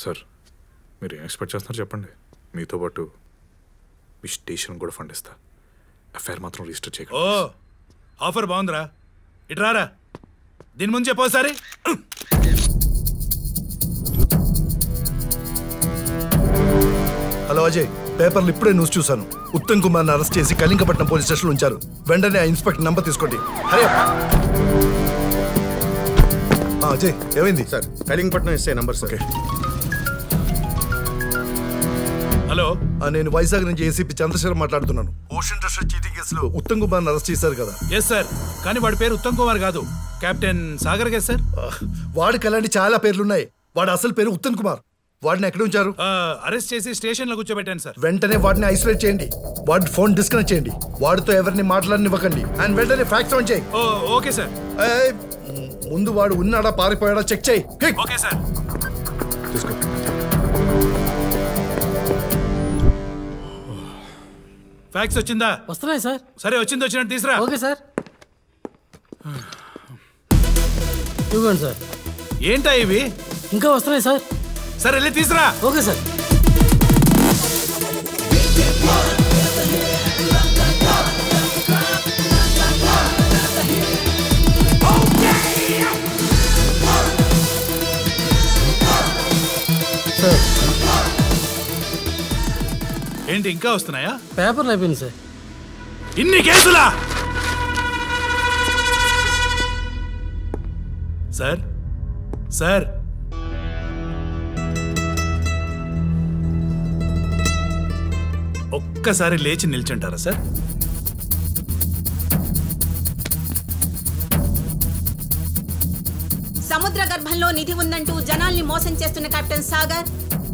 Sir మీరు ఏం expect చేస్తున్నారు చెప్పండి. మీతో పాటు మీ స్టేషన్ కూడా ఫండ్ ఇస్తా. ఎఫ్ఐఆర్ మాత్రం రిజిస్టర్ చేయకండి. ఓ ఆఫర్ బాగుందిరా, ఇటు రారా. దీని ముందు చెప్పోసారి. హలో అజయ్, పేపర్లు ఇప్పుడే న్యూస్ చూశాను. ఉత్తమ్ కుమార్ని అరెస్ట్ చేసి కళింగపట్నం పోలీస్ స్టేషన్లో ఉంచారు. వెంటనే ఆ ఇన్స్పెక్టర్ నంబర్ తీసుకోండి. హరే అజయ్, ఏమైంది? Sir Kalingapatnam SI number sir. Hello, నేను వైజాగ్ నుంచి ఏసీపీ చంద్రశేఖర్ మాట్లాడుతున్నాను. ఓషన్ ట్రస్ట్ చీటింగ్ కేసులో ఉత్తమ్ కుమార్ని అరెస్ట్ చేశారు కదా? ఎస్ సార్, కానీ వాడి పేరు ఉత్తమ్ కుమార్ కాదు, కెప్టెన్ సాగర్ కదా సార్. వాడికి అలాంటి చాలా పేర్లున్నాయి. వాడి అసలు పేరు ఉత్తమ్ కుమార్. వాడిని ఎక్కడ ఉంచారు? అరెస్ట్ చేసి స్టేషన్ లో కూర్చోబెట్టాను సార్. వెంటనే వాడిని ఐసోలేట్ చేయండి. వాడి ఫోన్ డిస్కనెక్ట్ చేయండి. వాడితో ఎవరిని మాట్లాడనివ్వకండి. అండ్ వెంటనే ఫ్యాక్స్ ఆన్ చేయి. Okay sir. ముందు వాడు ఉన్నాడా పారిపోయాడా చెక్ చేయి. Okay sir. తీసుకో. ఫ్యాక్స్ వచ్చిందా? వస్తున్నాయి సార్. సరే, వచ్చింది వచ్చినట్టు తీసురా. Okay sir. ఇవ్వండి సార్. ఏంటా ఇవి? ఇంకా వస్తున్నాయి సార్. సరే, వెళ్ళి తీసురా. Okay sir. సార్ ఏంటి ఇంకా వస్తున్నాయా? పేపర్లు అయిపోయింది సార్. ఇన్ని కేసులా? సార్ సార్ ఒక్కసారి లేచి నిల్చుంటారా సార్? సముద్ర గర్భంలో నిధి ఉందంటూ జనాల్ని మోసం చేస్తున్న కెప్టెన్ సాగర్,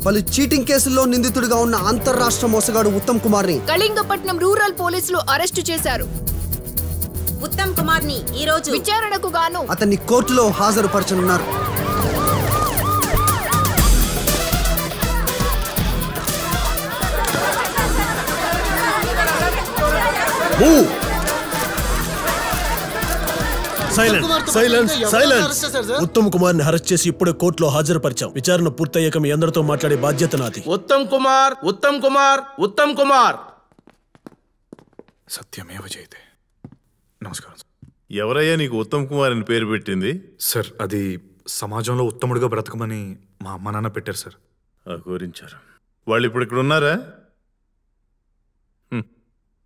పలు చీటింగ్ కేసుల్లో నిందితుడిగా ఉన్న అంతర్రాష్ట్ర మోసగాడు ఉత్తమ్ కుమార్ ని కళింగపట్నం రూరల్ పోలీసులు అరెస్టు చేశారు. ఉత్తమ్ కుమార్ ని ఈ రోజు విచారణకు గాను అతన్ని కోర్టులో హాజరుపరచనున్నారు. ఉత్తమ్ కుమార్ ని అరెస్ట్ చేసి ఇప్పుడే కోర్టులో హాజరుపరిచాం. విచారణ పూర్తయ్యాక మీ అందరితో మాట్లాడే బాధ్యత నాది. ఉత్తమ్ కుమార్, ఉత్తమ్ కుమార్, ఉత్తమ్ కుమార్. సత్యమేవ జయతే. నమస్కారం. ఎవరయ్యా నీకు ఉత్తమ్ కుమార్ అని పేరు పెట్టింది? సార్, అది సమాజంలో ఉత్తముడిగా బ్రతకమని మా అమ్మ నాన్న పెట్టారు సార్. కోరించారు. వాళ్ళు ఇప్పుడు ఇక్కడ ఉన్నారా?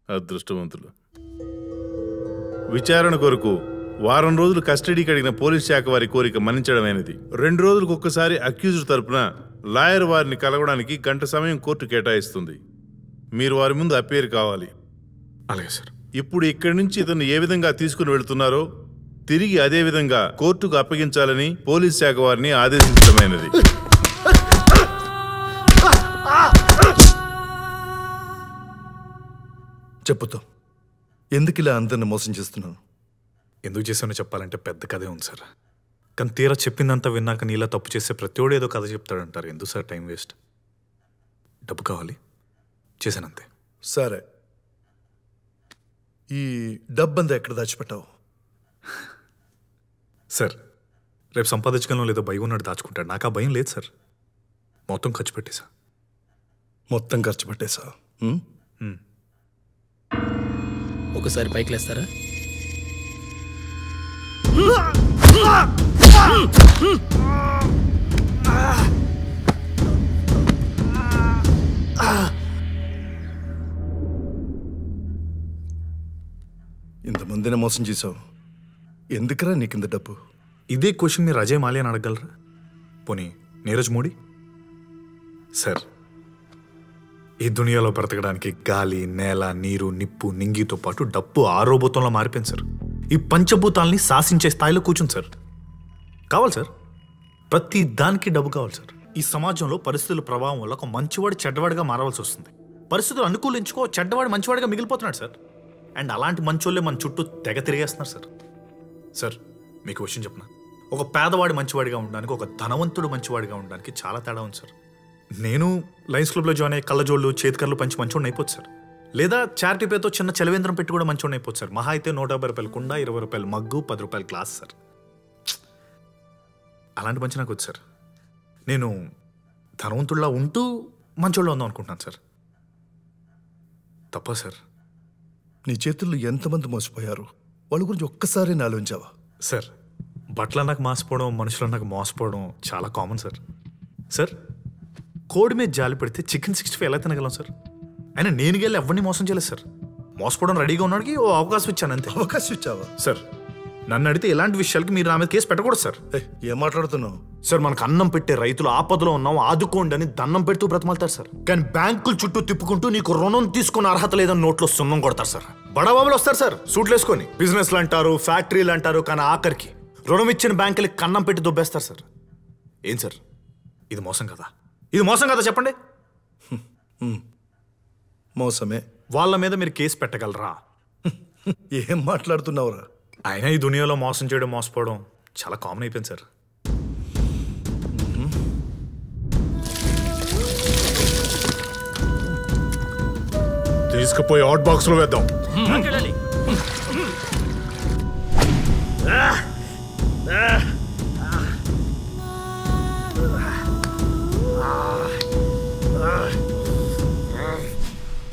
అదృష్టవంతులు. విచారణ కొరకు వారం రోజులు కస్టడీకి అడిగిన పోలీస్ శాఖ వారి కోరిక మన్నించడమైనది. 2 రోజులకు ఒక్కసారి అక్యూజ్డ్ తరపున లాయర్ వారిని కలవడానికి గంట సమయం కోర్టు కేటాయిస్తుంది. మీరు వారి ముందు అపేర్ కావాలి. అలాగే సార్. ఇప్పుడు ఇక్కడి నుంచి ఇతను ఏ విధంగా తీసుకుని వెళ్తున్నారో తిరిగి అదే విధంగా కోర్టుకు అప్పగించాలని పోలీస్ శాఖ వారిని ఆదేశించడమైనది. చెప్పుతో ఎందుకు ఇలా అందరిని మోసం చేస్తున్నాను? ఎందుకు చేశానో చెప్పాలంటే పెద్ద కథే ఉంది సార్. కానీ తీరా చెప్పిందంతా విన్నాక నీలా తప్పు చేసే ప్రతివాడు ఏదో కథ చెప్తాడంటారు. ఎందుకు సార్ టైం వేస్ట్? డబ్బు కావాలి, చేశానంతే. సరే, ఈ డబ్బంతా ఎక్కడ దాచిపెట్టావు? సార్, రేపు సంపాదించగలను లేదో భయం ఉన్నాడు దాచుకుంటాడు. నాకు ఆ భయం లేదు సార్. మొత్తం ఖర్చు పెట్టేశా. మొత్తం ఖర్చు పెట్టేశా? ఒకసారి పైకి లేస్తారా? ఇంతమందిని మోసం చేసావు, ఎందుకురా నీకింత డబ్బు? ఇదే క్వశ్చన్ మీరు అజయ్ మాల్యా అని అడగలరా? పోనీ నీరజ్ మోడీ? సార్, ఈ దునియాలో బ్రతకడానికి గాలి, నేల, నీరు, నిప్పు, నింగితో పాటు డబ్బు ఆరోభూతంలో మారిపోయింది సార్. ఈ పంచభూతాల్ని శాసించే స్థాయిలో కూర్చుంది సార్. కావాలి సార్, ప్రతి దానికి డబ్బు కావాలి సార్. ఈ సమాజంలో పరిస్థితుల ప్రభావం వల్ల ఒక మంచివాడు చెడ్డవాడిగా మారవలసి వస్తుంది. పరిస్థితులు అనుకూలించుకో చెడ్డవాడు మంచివాడిగా మిగిలిపోతున్నాడు సార్. అండ్ అలాంటి మంచోళ్ళే మన చుట్టూ తెగ తిరిగేస్తున్నారు సార్. సార్, మీకు విషయం చెప్పనా? ఒక పేదవాడి మంచివాడిగా ఉండడానికి, ఒక ధనవంతుడు మంచివాడిగా ఉండడానికి చాలా తేడా ఉంది సార్. నేను లయన్స్ క్లబ్లో జాయిన్ అయ్యి కళ్ళజోళ్ళు, చేతికర్లు పంచి మంచోడిని అయిపోతుంది సార్. లేదా చారిటీ పేరుతో చిన్న చలవేంద్రం పెట్టి కూడా మంచోడిని అయిపోతుంది సార్. మహా అయితే 150 రూపాయలు కుండ, 20 రూపాయలు మగ్గు, 10 రూపాయలు గ్లాస్ సార్. అలాంటి మంచి నాకు వచ్చు సార్. నేను ధనవంతుల్లా ఉంటూ మంచోళ్ళ ఉందాం అనుకుంటున్నాను సార్. తప్ప సార్? నీ చేతుల్లో ఎంతమంది మోసపోయారు వాళ్ళ గురించి ఒక్కసారి ఆలోచించావా? సార్, బట్టలు నాకు మోసపోవడం, మనుషులు నాకు మోసపోవడం చాలా కామన్ సార్. సార్, కోడి మీద జాలి పెడితే చికెన్ 65 ఎలా తినగలం సార్? అయినా నేను వెళ్ళి ఎవరిని మోసం చేయలేదు సార్. మోసపోవడం రెడీగా ఉన్నాడికి ఓ అవకాశం ఇచ్చాను అంతే. అవకాశం ఇచ్చావా? సార్, నన్ను అడిగితే ఇలాంటి విషయాలకి మీరు నా మీద కేసు పెట్టకూడదు సార్. ఏం మాట్లాడుతున్నావు? సార్, మనకు అన్నం పెట్టే రైతులు ఆపదలో ఉన్నాం, ఆదుకోండి అని దండం పెడుతూ బ్రతమాలుతారు సార్. కానీ బ్యాంకులు చుట్టూ తిప్పుకుంటూ నీకు రుణం తీసుకున్న అర్హత లేదని నోట్లో సున్నం కొడతారు సార్. బడాబాబులు వస్తారు సార్ సూట్లు వేసుకొని, బిజినెస్లు అంటారు, ఫ్యాక్టరీలు అంటారు, కానీ ఆఖరికి రుణం ఇచ్చిన బ్యాంకులకి కన్నం పెట్టి దుబ్బేస్తారు సార్. ఏం సార్, ఇది మోసం కదా? ఇది మోసం కదా చెప్పండి? మోసమే. వాళ్ళ మీద మీరు కేసు పెట్టగలరా? ఏం మాట్లాడుతున్నావురా? అయినా ఈ దునియాలో మోసం చేయడం, మోసపోవడం చాలా కామన్ అయిపోయింది సార్. తీసుకుపోయి హాట్ బాక్స్ లో వేద్దాం.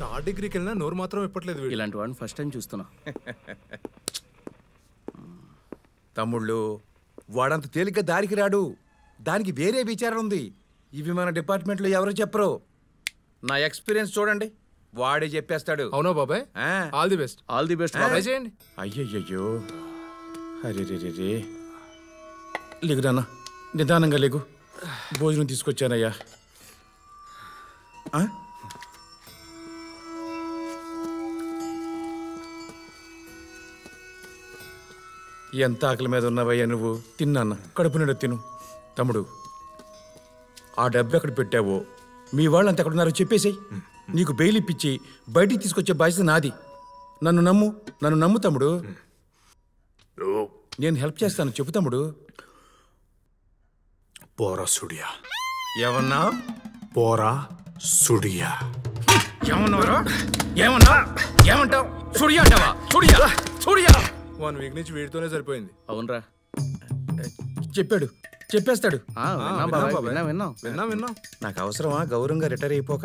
థర్డ్ డిగ్రీకి వెళ్ళినా నోరు మాత్రం ఇప్పట్లేదు. ఇలాంటి వాడిని ఫస్ట్ టైం చూస్తున్నా. తమ్ముళ్ళు, వాడంత తేలిగ్గా దారికి రాడు. దానికి వేరే విచారం ఉంది. ఇవి మన డిపార్ట్మెంట్లో ఎవరు చెప్పరు. నా ఎక్స్పీరియన్స్ చూడండి, వాడే చెప్పేస్తాడు. అవునా బాబాయ్? All the best. All the best బాబాయ్ చేయండి. అయ్యయ్యో, అరే రే రే రే. లేగు నాన్న, నిదానంగా లేగు. భోజనం తీసుకొచ్చానయ్యా. ఎంత ఆకలి మీద ఉన్నావయ్యా నువ్వు? తిన్నాన్న, కడుపు నిండా తిను. తమ్ముడు, ఆ డబ్బు ఎక్కడ పెట్టావో మీ వాళ్ళు అంత ఎక్కడున్నారో చెప్పేసేయ్. నీకు బెయిల్ ఇప్పించి బయటికి తీసుకొచ్చే బాధ్యత నాది. నన్ను నమ్ము తమ్ముడు. నేను హెల్ప్ చేస్తాను, చెప్పు తమ్ముడు. పోరా సుడియా. ఏమన్నా? పోరా సుడియా. ఏమంటావు? సుడియా అంటావా? సుడియా 1 వీక్ నుంచి వీడితోనే సరిపోయింది. అవునరా, చెప్పేస్తాడు. విన్నాం. నాకు అవసరమా గౌరవంగా రిటైర్ అయిపోక?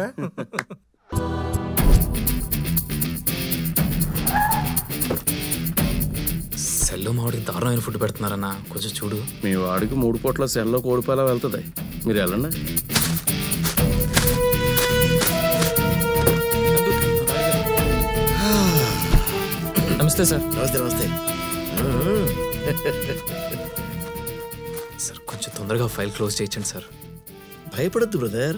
సెల్లో మామిడి దారుణమైన ఫుడ్ పెడుతున్నారన్న, కొంచెం చూడు. మీ వాడికి 3 పూట్ల సెల్లో కోడిపాల వెళ్తుంది. మీరు వెళ్ళండి. నమస్తే సార్. నమస్తే. సార్, కొంచెం తొందరగా ఫైల్ క్లోజ్ చేయించండి సార్. భయపడద్దు బ్రదర్,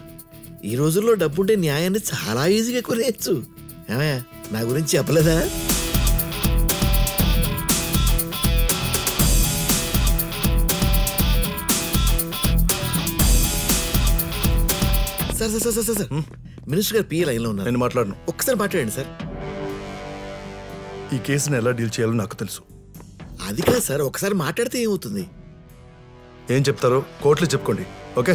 ఈ రోజుల్లో డబ్బుంటే న్యాయాన్ని చాలా ఈజీగా కొనేయచ్చు. ఏమయ్యా, నా గురించి చెప్పలేదా? సార్, మినిస్టర్ గారు పిఏ లైన్లో ఉన్నారు. నేను మాట్లాడను. ఒక్కసారి మాట్లాడండి సార్. ఈ కేసుని ఎలా డీల్ చేయాలో నాకు తెలుసు. అది కాదు సార్, ఒకసారి మాట్లాడితే ఏమవుతుంది? ఏం చెప్తారో కోర్టులో చెప్పుకోండి. ఓకే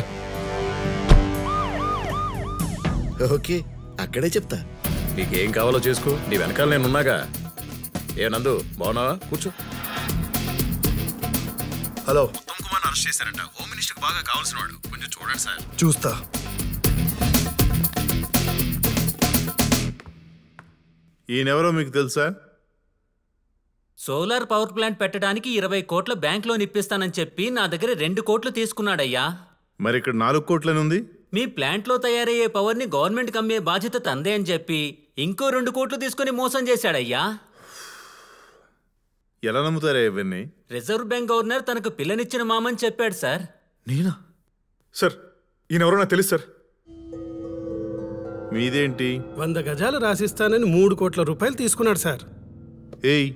ఓకే, అక్కడే చెప్తా. నీకేం కావాలో చేసుకో, నీ వెనకాల నేనున్నాగా. ఏ నందు, బాగున్నావా? కూర్చో. హలో. ఉత్తమ్ కుమార్ అరెస్ట్ చేశారంట. హోమ్ మినిస్టర్ బాగా కావాల్సిన వాడు, కొంచెం చూడండి సార్. చూస్తా. ఈయనెవరో మీకు తెలుసా? సోలార్ పవర్ ప్లాంట్ పెట్టడానికి 20 కోట్ల బ్యాంక్ లోన్ ఇప్పిస్తానని చెప్పి నా దగ్గర 2 కోట్లు తీసుకున్నాడయ్యా. మరి ఇక్కడ 4 కోట్లని ఉంది. మీ ప్లాంట్ లో తయారయ్యే పవర్ ని గవర్నమెంట్ కమ్మే బాధ్యత తందే అని చెప్పి ఇంకో 2 కోట్లు తీసుకుని మోసం చేశాడయ్యా. ఎలా నమ్ముతారా ఇవన్నీ? రిజర్వ్ బ్యాంక్ గవర్నర్ తనకు పిల్లనిచ్చిన మామని చెప్పాడు సార్. నేనా? సార్, ఈయనెవరో నాకు తెలుసు సార్. మీదేంటి? 100 గజాలు రాసిస్తానని 3 కోట్ల రూపాయలు తీసుకున్నాడు సార్. ఏయ్,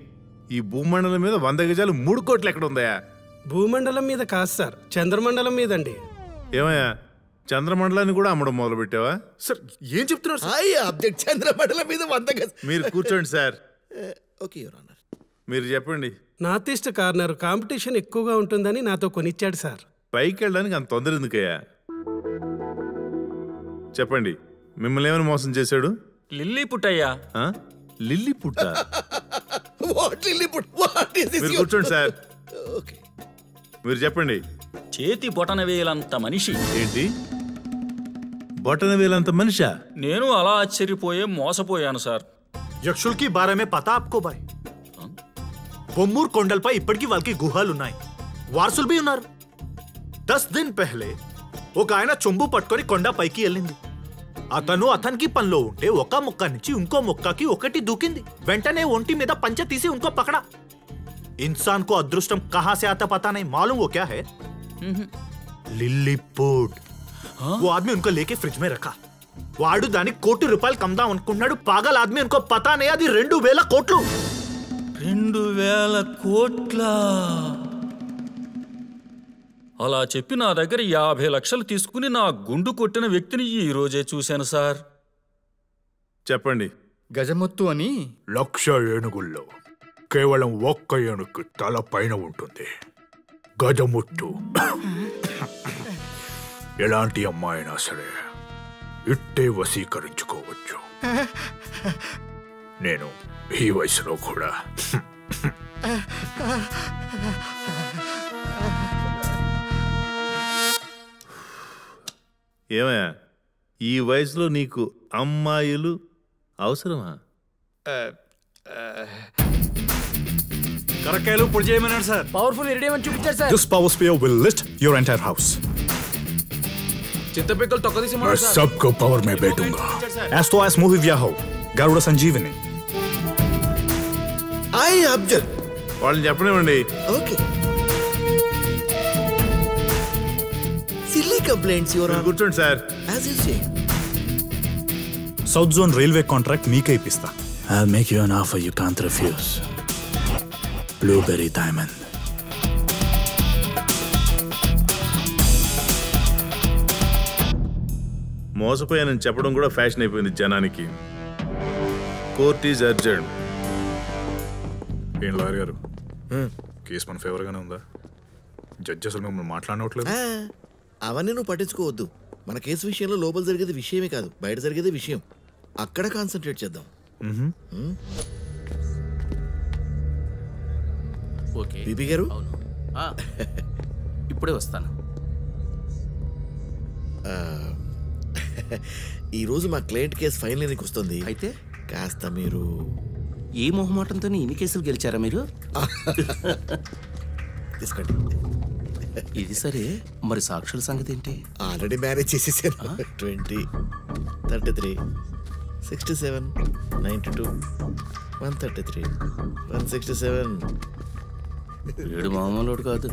ఈ భూమండలం మీద 100 గజాలు 3 కోట్లు ఎక్కడ ఉందయా? భూమండలం మీద కాదు సార్, చంద్రమండలం మీదండి. ఏమయ్యా, చంద్రమండలాన్ని కూడా అమ్మడం మొదలు పెట్టావా? సార్, ఏం చెప్తున్నారు? అబ్జెక్ట్, చంద్రమండలం మీద 100 గజాలు. మీరు కూర్చోండి సార్. Okay your honour. మీరు చెప్పండి. నార్త్ ఈస్ట్ కార్నర్ కాంపిటీషన్ ఎక్కువగా ఉంటుందని నాతో కొనిచ్చాడు సార్. పైకి వెళ్ళడానికి అంత తొందర ఎందుకయ్యా? చెప్పండి, మిమ్మల్ని ఏమైనా మోసం చేశాడు? లిల్లీ పుట్టయ్యా. లిల్లీ పుట్ట? మీరు కూర్చోండి సార్. మీరు చెప్పండి, చేతి బొటన వేలంత మనిషి. ఏంటి బొటన వేలంత మనిషా? నేను అలా ఆశ్చర్యపోయే మోసపోయాను సార్. యక్షుల్కి బారమే పతా ఆప్కో బాయ్. బొమ్మూర్ కొండలపై ఇప్పటికీ వాళ్ళకి గుహాలున్నాయి, వారసులు బి ఉన్నారు. 10 దిన పెహలే ఒక ఆయన చొంబు పట్టుకొని కొండ పైకి వెళ్ళింది. అతనికి పనిలో ఉంటే ఒక మొక్క నుంచి ఇంకో మొక్కకి ఒకటి దూకింది. వెంటనే ఒంటి మీద పంచ తీసి ఇంకో పకడా. ఇన్సాన్ కో అదృష్టం కహా సే ఆతా పతా నహీ. మాలూమ్ వో క్యా హై? లిల్లీపుట్. वो आदमी उनको लेके फ्रिज में रखा. వాడు దానికి ₹1 కోటి కమ్దాం అనుకున్నాడు. పాగల్ ఆద్మీ ఉनको పతా నే అది 2000 కోట్లు. 2000 కోట్ల? అలా చెప్పి నా దగ్గర 50 లక్షలు తీసుకుని నా గుండు కొట్టిన వ్యక్తిని ఈ రోజే చూశాను సార్. చెప్పండి. గజముత్తు అని 1,00,000 ఏనుగుల్లో కేవలం ఒక్క ఏనుగు తల పైన ఉంటుంది. గజముట్టు. ఎలాంటి అమ్మాయినా సరే ఇట్టే వశీకరించుకోవచ్చు. నేను ఈ వయసులో కూడా. ఏమయ్యా ఈ వయసులో నీకు అమ్మాయిలు అవసరమా? కరకాయలు పొడి చేయమన్నాడు సార్. పవర్ఫుల్ ఇరిడియం చూపించారు sir. This power spear will lift your entire house. చింతపిక్కలు తొక్కదీసి मैं सबको पावर में बैठूंगा. As तो as मूवी व्या हो गरुड़ संजीवनी. I observe. వాళ్ళని చెప్పనివ్వండి. Okay. Silly complaints your honour. కూర్చోండి sir. As you say. South zone railway contract మీకే ఇప్పిస్తా. I'll make you an offer you can't refuse. Blueberry Diamond. మోసపోయానని చెప్పడం కూడా ఫ్యాషన్ అయిపోయింది జనానికి. Court is urgent. ఏం లాయర్ గారు, కేసు మన ఫేవర్ గానే ఉందా? జడ్జి అసలు మిమ్మల్ని మాట్లాడనట్లేదు. అవన్నీ నువ్వు పట్టించుకోవద్దు. మన కేసు విషయంలో లోపల జరిగేది విషయమే కాదు, బయట జరిగేది విషయం. అక్కడ కాన్సన్ట్రేట్ చేద్దాం. ఓకే బీబీ గారు, ఇప్పుడే వస్తాను. ఈరోజు మా క్లయింట్ కేసు ఫైనల్ ఎన్నికి వస్తుంది. అయితే కాస్త మీరు ఏ మొహమాటంతో ఇన్ని కేసులు గెలిచారా మీరు? తీసుకోండి. ఇది సరే, మరి సాక్షుల సంగతి ఏంటి? ఆల్రెడీ మ్యారేజ్ చేసేసాను. 20, 33, 67, 92, 133, 167. వీడు మామూలు కాదు.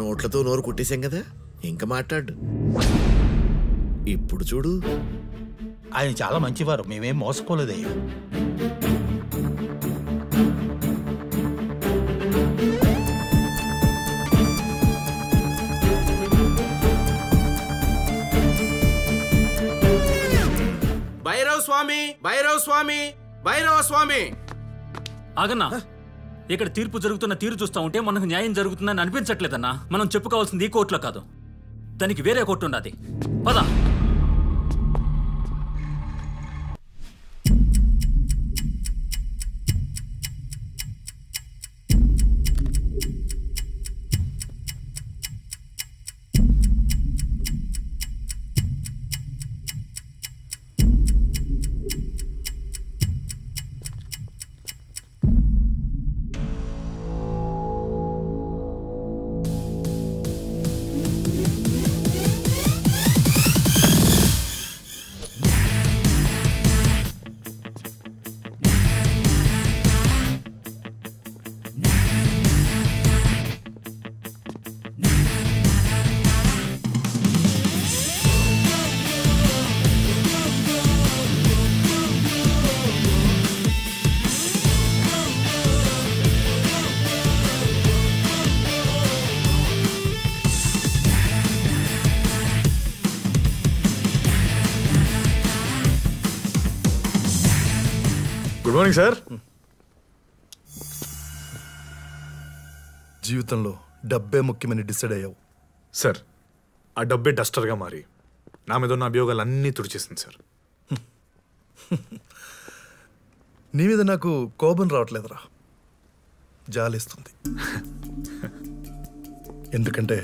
నోట్లతో నోరు కుట్టేశాం కదా, ఇంకా మాట్లాడు. ఇప్పుడు చూడు. ఆయన చాలా మంచివారు, మేమేం మోసపోలేదయ్యా. భైరవ స్వామి, భైరవ స్వామి, భైరవ స్వామి. ఆగన్నా, ఇక్కడ తీర్పు జరుగుతున్న తీరు చూస్తా ఉంటే మనకు న్యాయం జరుగుతుందని అనిపించట్లేదన్నా. మనం చెప్పుకోవాల్సింది ఈ కోర్టులో కాదు, దానికి వేరే కోర్టు ఉన్నది. పద. Good morning sir. జీవితంలో డబ్బే ముఖ్యమని డిసైడ్ అయ్యావు సార్. ఆ డబ్బే డస్టర్గా మారి నా మీద ఉన్న అభియోగాలు అన్నీ తుడిచేసింది సార్. నీ మీద నాకు కోపం రావట్లేదురా, జాలేస్తుంది. ఎందుకంటే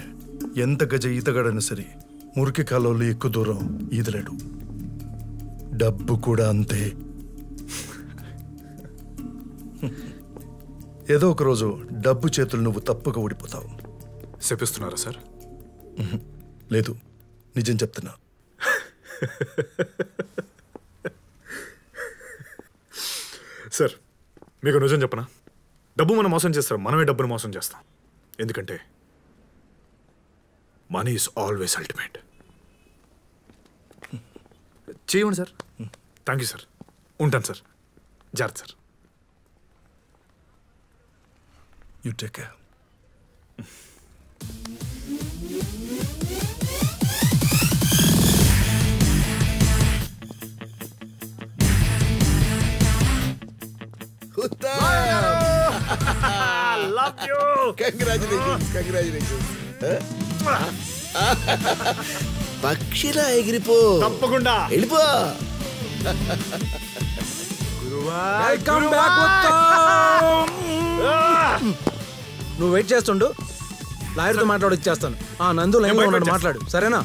ఎంత గజ ఈతగాడైనా సరే మురికి కాలంలో ఎక్కువ దూరం ఈదలేడు. డబ్బు కూడా అంతే. ఏదో ఒక రోజు డబ్బు చేతులు నువ్వు తప్పుగా ఊడిపోతావు. చెప్పిస్తున్నారా సార్? లేదు, నిజం చెప్తున్నా. సార్ మీకు నిజం చెప్పనా? డబ్బు మనం మోసం చేస్తారు, మనమే డబ్బును మోసం చేస్తాం. ఎందుకంటే మనీ ఈజ్ ఆల్వేస్ అల్టిమేట్. చేయండి సార్. Thank you sir. ఉంటాను సార్. జాగ్రత్త sir. You take care. Love you. Congratulations. పక్షిలా ఎగిరిపో. తప్పకుండా వెళ్ళిపో. నువ్వు వెయిట్ చేస్తుండు, లాయర్తో మాట్లాడొచ్చేస్తాను. నందు లైన్లో ఉన్నాడు, మాట్లాడు. సరేనా?